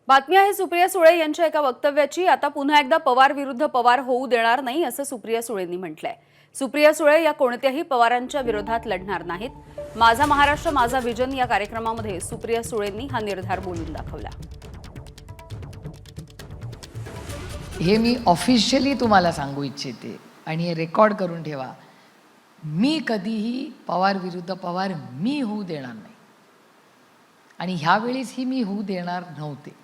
बातमी आहे सुप्रिया सुळे यांच्या एका वक्तव्याची। आता पुन्हा एकदा पवार विरुद्ध पवार होऊ देणार नाही असं सुप्रिया सुळेंनी म्हटलंय। सुप्रिया सुळे या कोणत्याही पवारांच्या विरोधात लढणार नाहीत। माझा महाराष्ट्र माझा विजन या कार्यक्रमामध्ये सुप्रिया सुळेंनी हा निर्धार बोलून दाखवला। हे मी ऑफिशियली तुम्हाला सांगू इच्छिते आणि हे रेकॉर्ड करून ठेवा। मी कधीही पवार विरुद्ध पवार मी होऊ देणार नाही आणि ह्यावेळेस ही मी होऊ देणार नव्हते।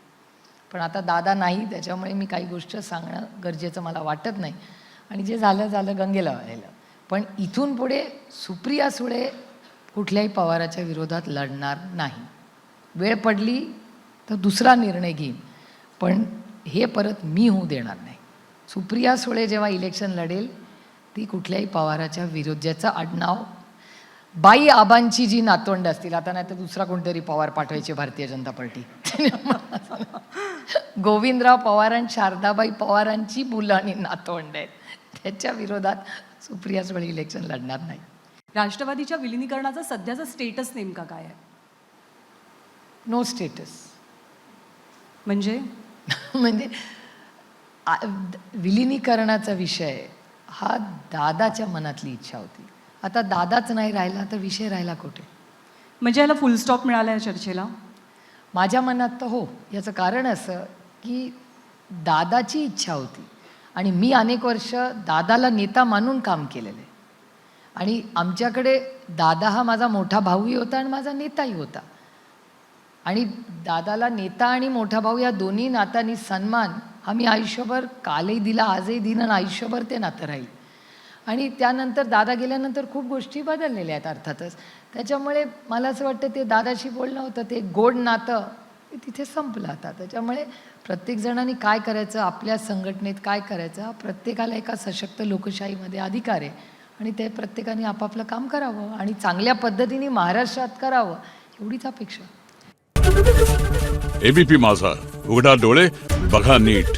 पण आता दादा नाही, त्याच्यामुळे मी काही गोष्ट सांगणं गरजेचं मला वाटत नाही आणि जे झालं झालं गंगेला वाहिलं। पण इथून पुढे सुप्रिया सुळे कुठल्याही पवाराच्या विरोधात लढणार नाही। वेळ पडली तर दुसरा निर्णय घेईन, पण हे परत मी होऊ देणार नाही। सुप्रिया सुळे जेव्हा इलेक्शन लढेल ती कुठल्याही पवाराच्या विरोध, ज्याचं आडनाव बाई आबांची जी नातवंड असतील, आता नाही तर दुसरा कोणतरी पवार पाठवायचे भारतीय जनता पार्टी, गोविंदराव पवार आणि शारदाबाई पवारांची मुलं आणि नातवंड आहेत, त्याच्या विरोधात सुप्रिया सुळे इलेक्शन लढणार नाही। राष्ट्रवादीच्या विलिनीकरणाचा सध्याचा स्टेटस नेमका काय आहे? नो स्टेटस म्हणजे म्हणजे विलिनीकरणाचा विषय हा दादाच्या मनातली इच्छा होती। आता दादाच नाही राहिला तर विषय राहिला कुठे? म्हणजे याला फुल स्टॉप मिळाला या चर्चेला? माझ्या मनात तर हो। याचं कारण असं की दादाची इच्छा होती आणि मी अनेक वर्ष दादाला नेता मानून काम केलेलं आहे आणि आमच्याकडे दादा हा माझा मोठा भाऊही होता आणि माझा नेताही होता आणि दादाला नेता आणि मोठा भाऊ या दोन्ही नात्यांनी सन्मान हा मी आयुष्यभर कालही दिला, आजही दिला आणि आयुष्यभर ते नातं राहील। आणि त्यानंतर दादा गेल्यानंतर खूप गोष्टी बदललेल्या आहेत अर्थातच। त्याच्यामुळे मला असं वाटतं ते दादाशी बोलणं होतं, ते गोड नातं तिथे संपलं आता। त्याच्यामुळे प्रत्येक जणांनी काय करायचं, आपल्या संघटनेत काय करायचं, प्रत्येकाला एका सशक्त लोकशाहीमध्ये अधिकार आहे आणि ते प्रत्येकाने आपापलं काम करावं आणि चांगल्या पद्धतीने महाराष्ट्रात करावं, एवढीच अपेक्षा। एबीपी माझा, उघडा डोळे बघा नीट।